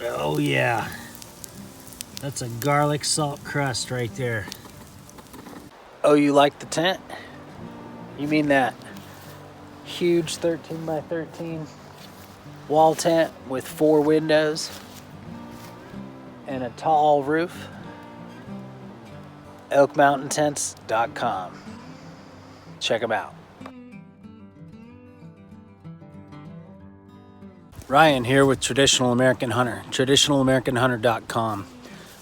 Oh yeah, that's a garlic salt crust right there. Oh, you like the tent? You mean that huge 13 by 13 wall tent with 4 windows and a tall roof? ElkMountainTents.com. Check them out. Ryan here with Traditional American Hunter, TradtionalAmericanHunter.com.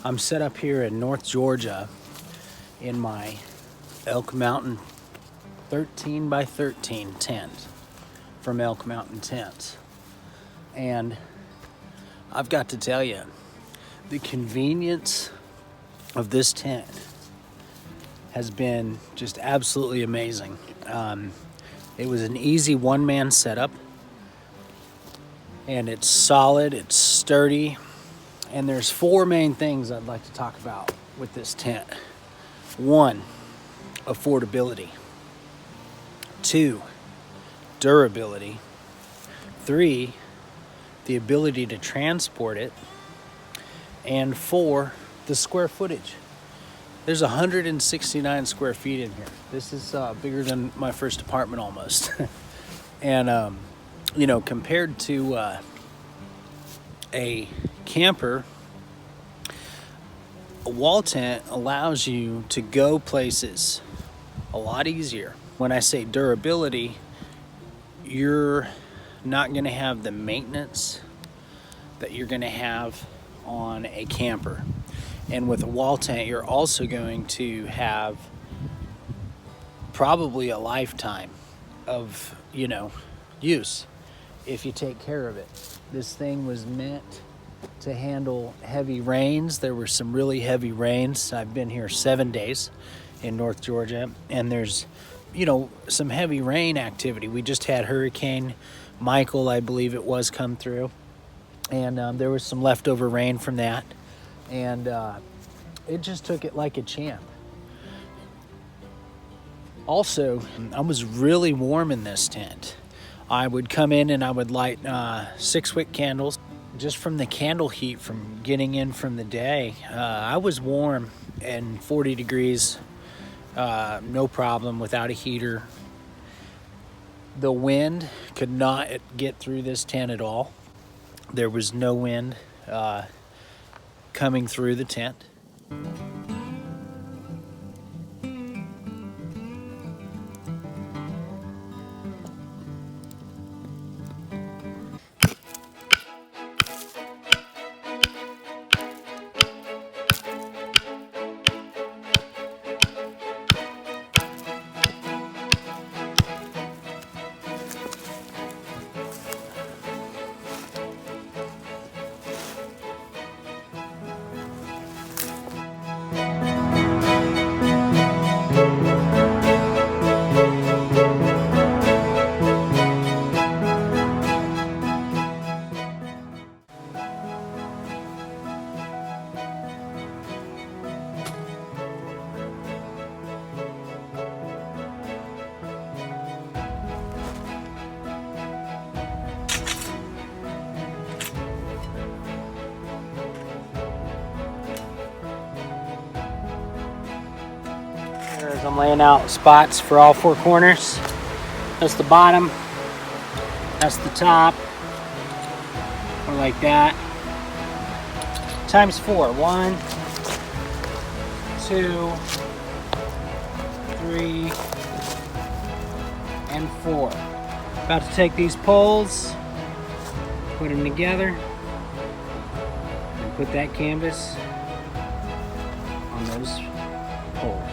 I'm set up here in North Georgia in my Elk Mountain 13 by 13 tent from Elk Mountain Tents. And I've got to tell you, the convenience of this tent has been just absolutely amazing. It was an easy one-man setup, and it's solid, it's sturdy, and there's 4 main things I'd like to talk about with this tent. 1, affordability. 2, durability. 3, the ability to transport it. And 4, the square footage. There's 169 square feet in here. This is bigger than my first apartment almost. And you know, compared to a camper, a wall tent allows you to go places a lot easier. When I say durability, you're not going to have the maintenance that you're going to have on a camper. And with a wall tent, you're also going to have probably a lifetime of, you know, use if you take care of it. This thing was meant to handle heavy rains. There were some really heavy rains. I've been here 7 days in North Georgia, and there's, you know, some heavy rain activity. We just had Hurricane Michael, I believe it was, come through, and there was some leftover rain from that, and it just took it like a champ. Also, I was really warm in this tent. I would come in and I would light 6-wick candles just from the candle heat from getting in from the day. I was warm and 40 degrees, no problem, without a heater. The wind could not get through this tent at all. There was no wind coming through the tent. As I'm laying out spots for all 4 corners. That's the bottom, that's the top, or like that. Times 4. 1, 2, 3, and 4. About to take these poles, put them together, and put that canvas on those poles.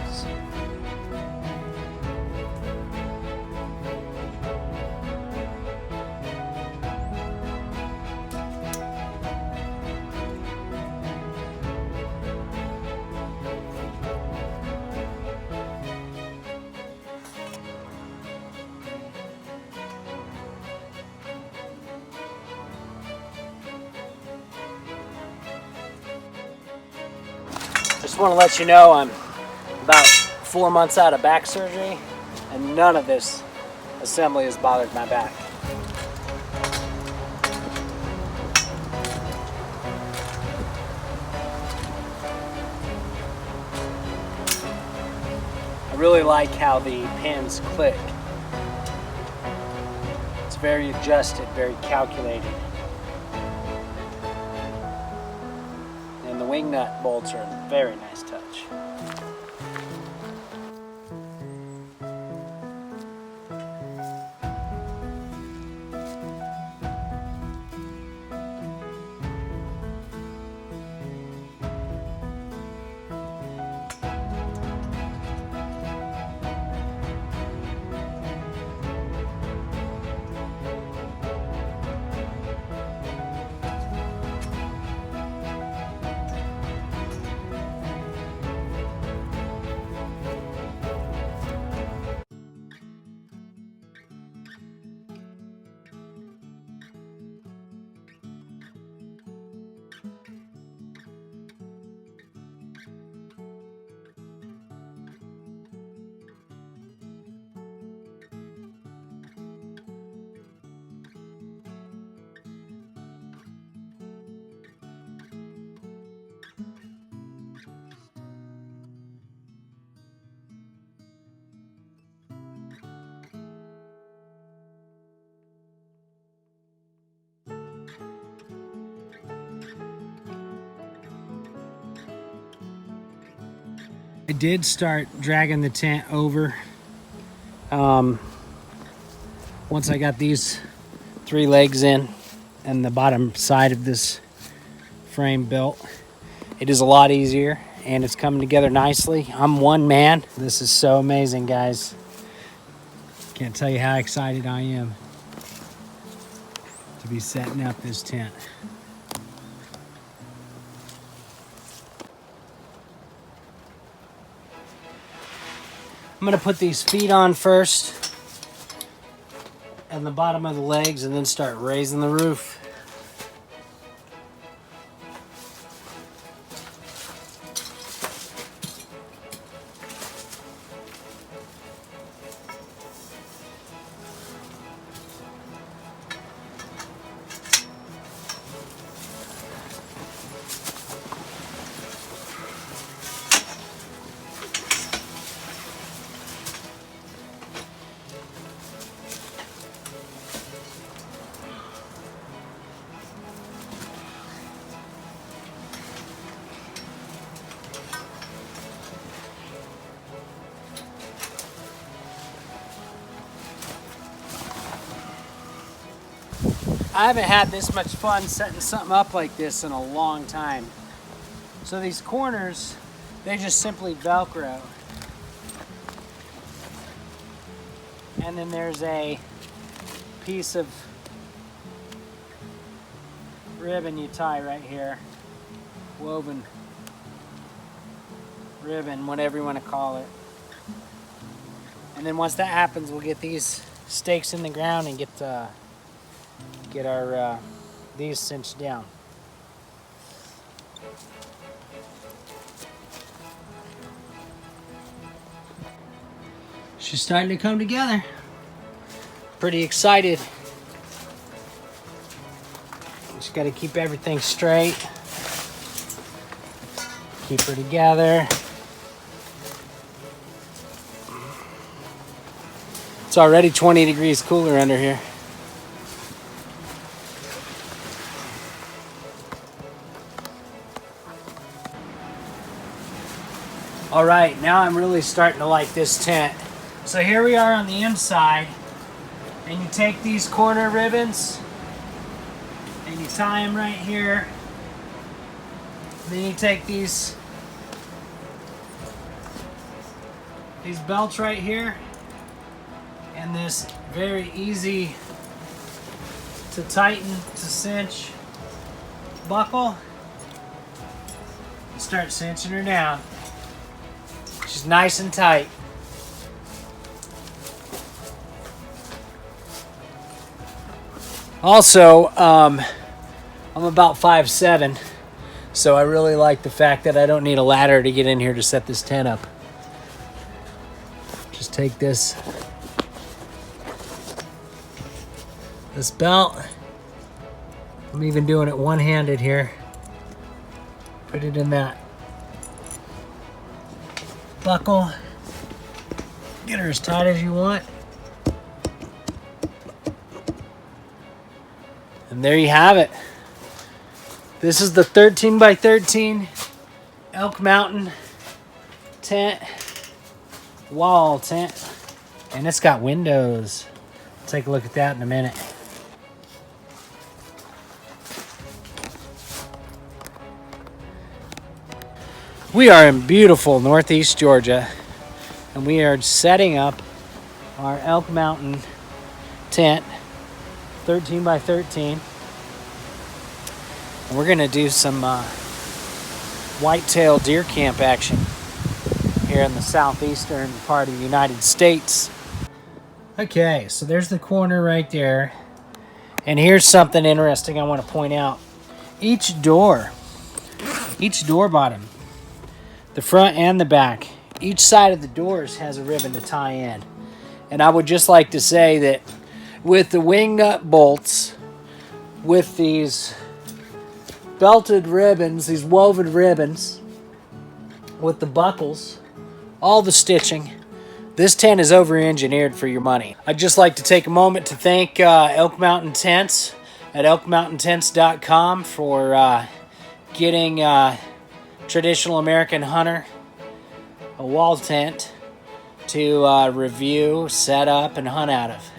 Just want to let you know I'm about 4 months out of back surgery, and none of this assembly has bothered my back. I really like how the pins click. It's very adjusted, very calculated. And the wing nut bolts are a very nice touch. I did start dragging the tent over once I got these 3 legs in and the bottom side of this frame built. It is a lot easier and it's coming together nicely. I'm one man. This is so amazing, guys. Can't tell you how excited I am to be setting up this tent. I'm gonna put these feet on first and the bottom of the legs and then start raising the roof. I haven't had this much fun setting something up like this in a long time. So these corners, they just simply Velcro. And then there's a piece of ribbon you tie right here. Woven ribbon, whatever you want to call it. And then once that happens, we'll get these stakes in the ground and get our these cinched down. She's starting to come together. Pretty excited. Just got to keep everything straight. Keep her together. It's already 20 degrees cooler under here. All right, now I'm really starting to like this tent. So here we are on the inside, and you take these corner ribbons and you tie them right here. Then you take these belts right here and this very easy to tighten, to cinch buckle. You start cinching her down. She's nice and tight. Also, I'm about 5'7", so I really like the fact that I don't need a ladder to get in here to set this tent up. Just take this belt. I'm even doing it one-handed here. Put it in that buckle. Get her as tight as you want. And there you have it. This is the 13 by 13 Elk Mountain tent, wall tent. And it's got windows. Take a look at that in a minute. We are in beautiful Northeast Georgia, and we are setting up our Elk Mountain tent, 13 by 13. And we're gonna do some whitetail deer camp action here in the southeastern part of the United States. Okay, so there's the corner right there. And here's something interesting I want to point out. Each door bottom, the front and the back, each side of the doors has a ribbon to tie in. And I would just like to say that with the wing nut bolts, with these belted ribbons, these woven ribbons, with the buckles, all the stitching, this tent is over-engineered for your money. I'd just like to take a moment to thank Elk Mountain Tents at elkmountaintents.com for getting Traditional American Hunter a wall tent to review, set up, and hunt out of.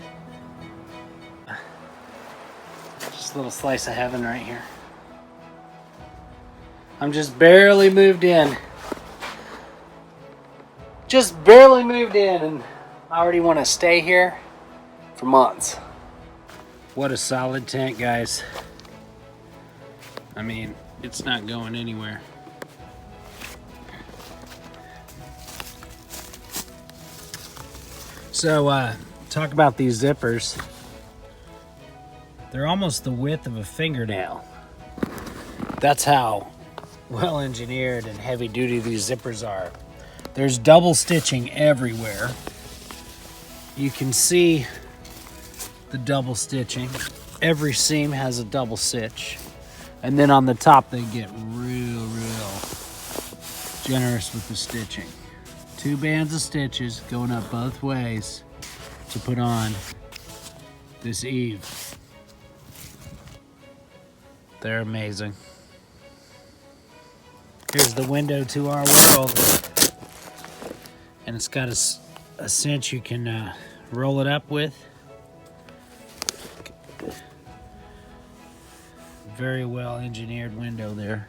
Just a little slice of heaven right here. I'm just barely moved in. Just barely moved in, and I already want to stay here for months. What a solid tent, guys. I mean, it's not going anywhere. So, talk about these zippers. They're almost the width of a fingernail. That's how well engineered and heavy duty these zippers are. There's double stitching everywhere. You can see the double stitching. Every seam has a double stitch. And then on the top, they get real generous with the stitching. 2 bands of stitches going up both ways to put on this eave. They're amazing. Here's the window to our world. And it's got a cinch you can roll it up with. Very well engineered window there.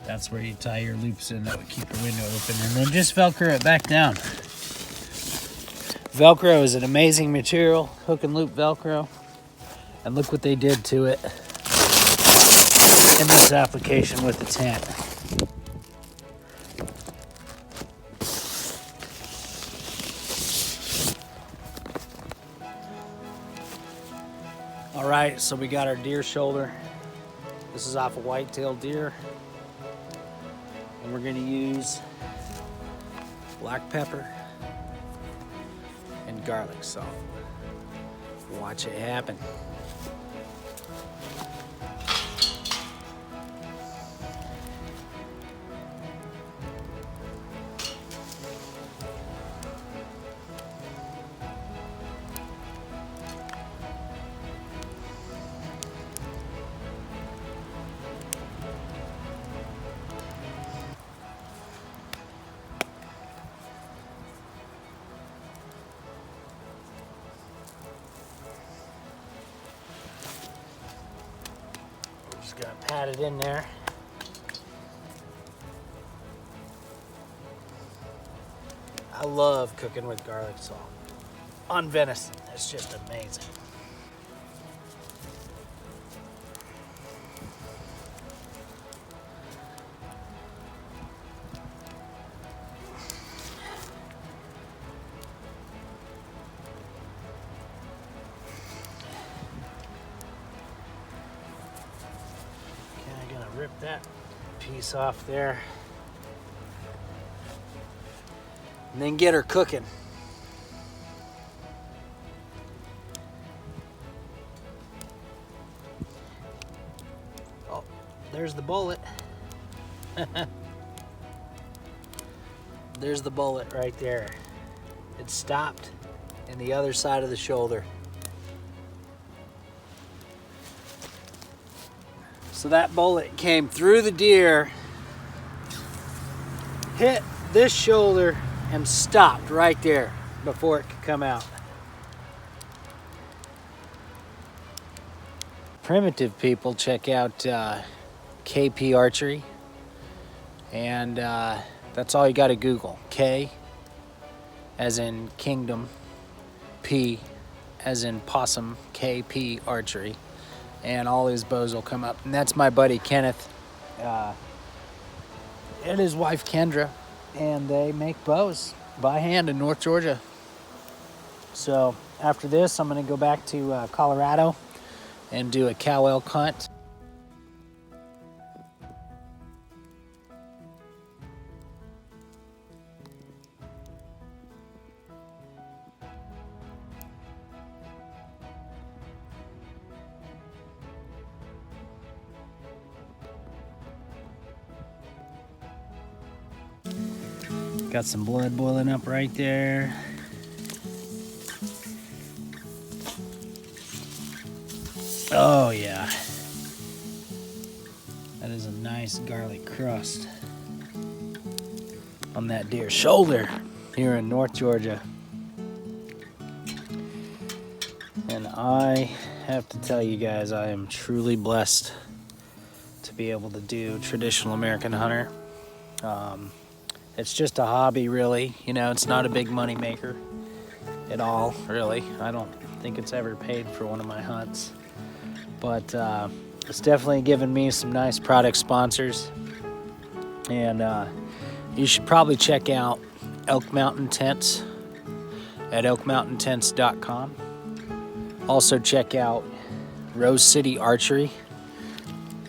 That's where you tie your loops in that would keep your window open, and then just Velcro it back down. Velcro is an amazing material, hook and loop Velcro. And look what they did to it in this application with the tent. All right, so we got our deer shoulder. This is off a whitetail deer. And we're gonna use black pepper and garlic salt. Watch it happen. Just gotta pat it in there. I love cooking with garlic salt on venison. It's just amazing. Rip that piece off there and then get her cooking. Oh, there's the bullet. There's the bullet right there. It stopped in the other side of the shoulder. So that bullet came through the deer, hit this shoulder, and stopped right there before it could come out. Primitive people, check out KP Archery, and that's all you got to Google. K as in kingdom, P as in possum, KP Archery, and all his bows will come up. And that's my buddy Kenneth and his wife Kendra, and they make bows by hand in North Georgia. So after this, I'm going to go back to Colorado and do a cow elk hunt. Got some blood boiling up right there. Oh yeah. That is a nice garlic crust on that deer's shoulder here in North Georgia. And I have to tell you guys, I am truly blessed to be able to do traditional American hunter. It's just a hobby, really. You know, it's not a big money maker at all, really. I don't think it's ever paid for one of my hunts. But it's definitely given me some nice product sponsors. And you should probably check out Elk Mountain Tents at elkmountaintents.com. Also check out Rose City Archery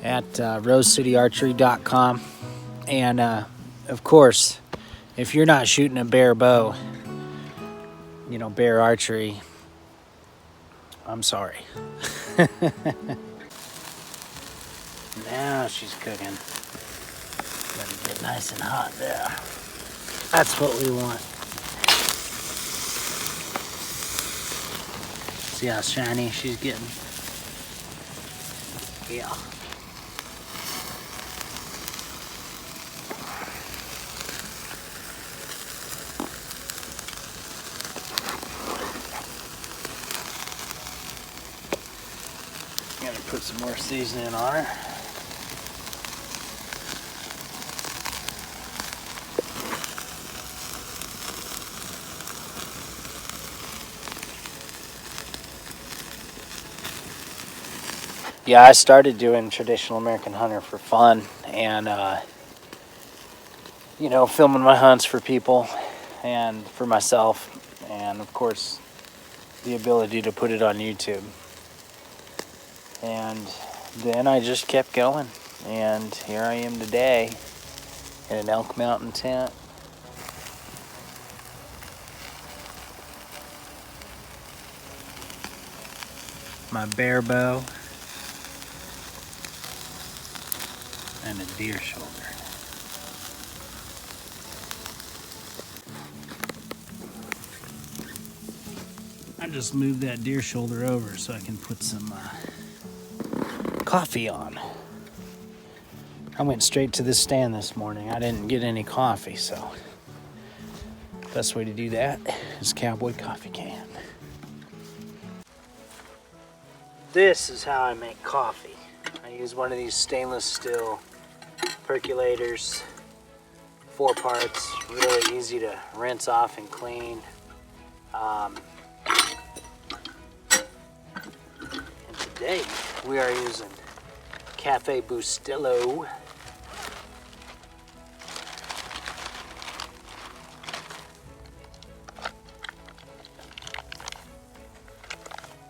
at rosecityarchery.com. And of course, if you're not shooting a bear bow, you know, bear archery, I'm sorry. Now she's cooking. Let it get nice and hot there. That's what we want. See how shiny she's getting? Yeah. Gonna put some more seasoning on her. Yeah, I started doing traditional American hunter for fun and, you know, filming my hunts for people and for myself, and of course, the ability to put it on YouTube. And then I just kept going, and here I am today in an Elk Mountain tent. My bear bow and a deer shoulder. I just moved that deer shoulder over so I can put some coffee on. I went straight to this stand this morning. I didn't get any coffee, so best way to do that is cowboy coffee can. This is how I make coffee. I use one of these stainless steel percolators, 4 parts, really easy to rinse off and clean. And today we are using Cafe Bustelo.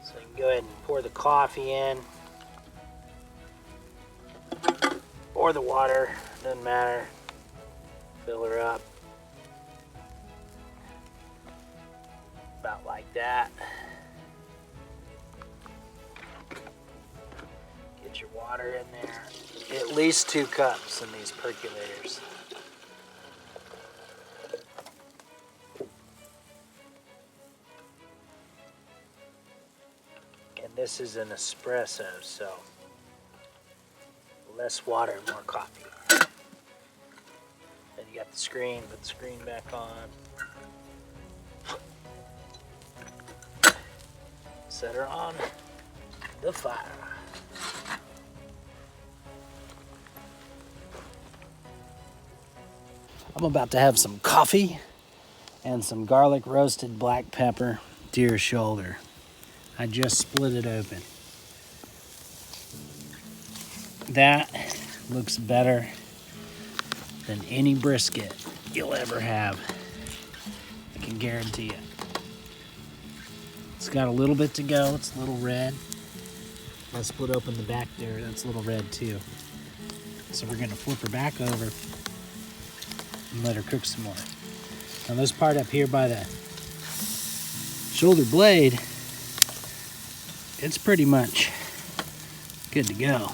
So you can go ahead and pour the coffee in, or the water, doesn't matter. Fill her up. About like that. Get Put your water in there. At least 2 cups in these percolators. And this is an espresso, so less water, more coffee. Then you got the screen, put the screen back on. Set her on the fire. I'm about to have some coffee and some garlic roasted black pepper deer shoulder. I just split it open. That looks better than any brisket you'll ever have. I can guarantee it. It's got a little bit to go. It's a little red. I split open the back there. That's a little red too. So we're gonna flip her back over and let her cook some more. Now this part up here by the shoulder blade, it's pretty much good to go.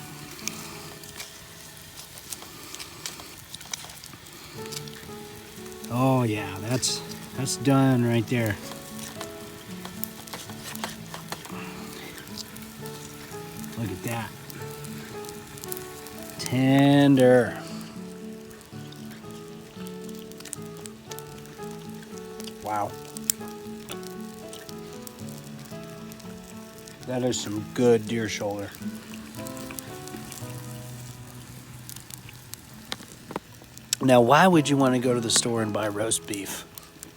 Oh yeah, that's done right there. Look at that. Tender. Wow. That is some good deer shoulder. Now, why would you want to go to the store and buy roast beef?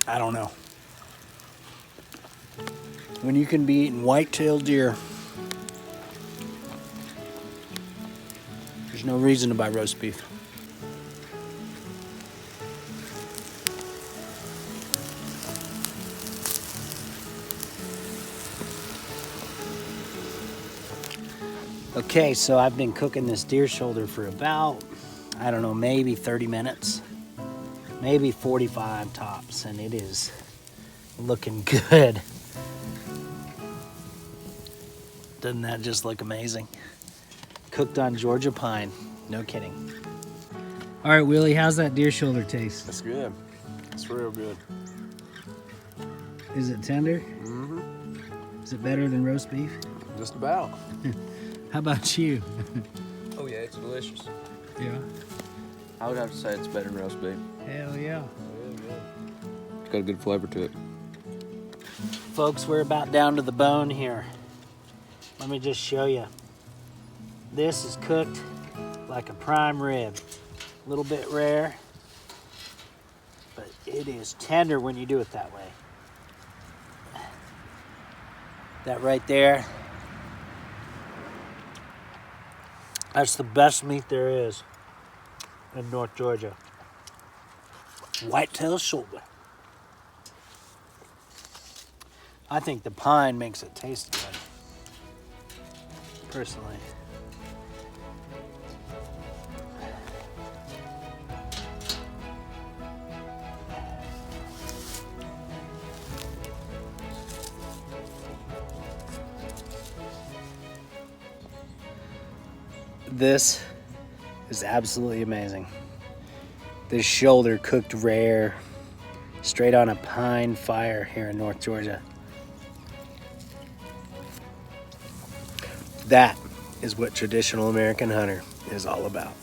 I don't know. When you can be eating white-tailed deer, there's no reason to buy roast beef. Okay, so I've been cooking this deer shoulder for about, I don't know, maybe 30 minutes, maybe 45 tops, and it is looking good. Doesn't that just look amazing? Cooked on Georgia pine, no kidding. All right, Willie, how's that deer shoulder taste? That's good. It's real good. Is it tender? Mm-hmm. Is it better than roast beef? Just about. How about you? Oh yeah, it's delicious. Yeah. I would have to say it's better than roast beef. Hell yeah. It's got a good flavor to it. Folks, we're about down to the bone here. Let me just show you. This is cooked like a prime rib. A little bit rare, but it is tender when you do it that way. That right there, that's the best meat there is in North Georgia. Whitetail shoulder. I think the pine makes it taste good, personally. This is absolutely amazing. This shoulder cooked rare, straight on a pine fire here in North Georgia. That is what traditional American hunter is all about.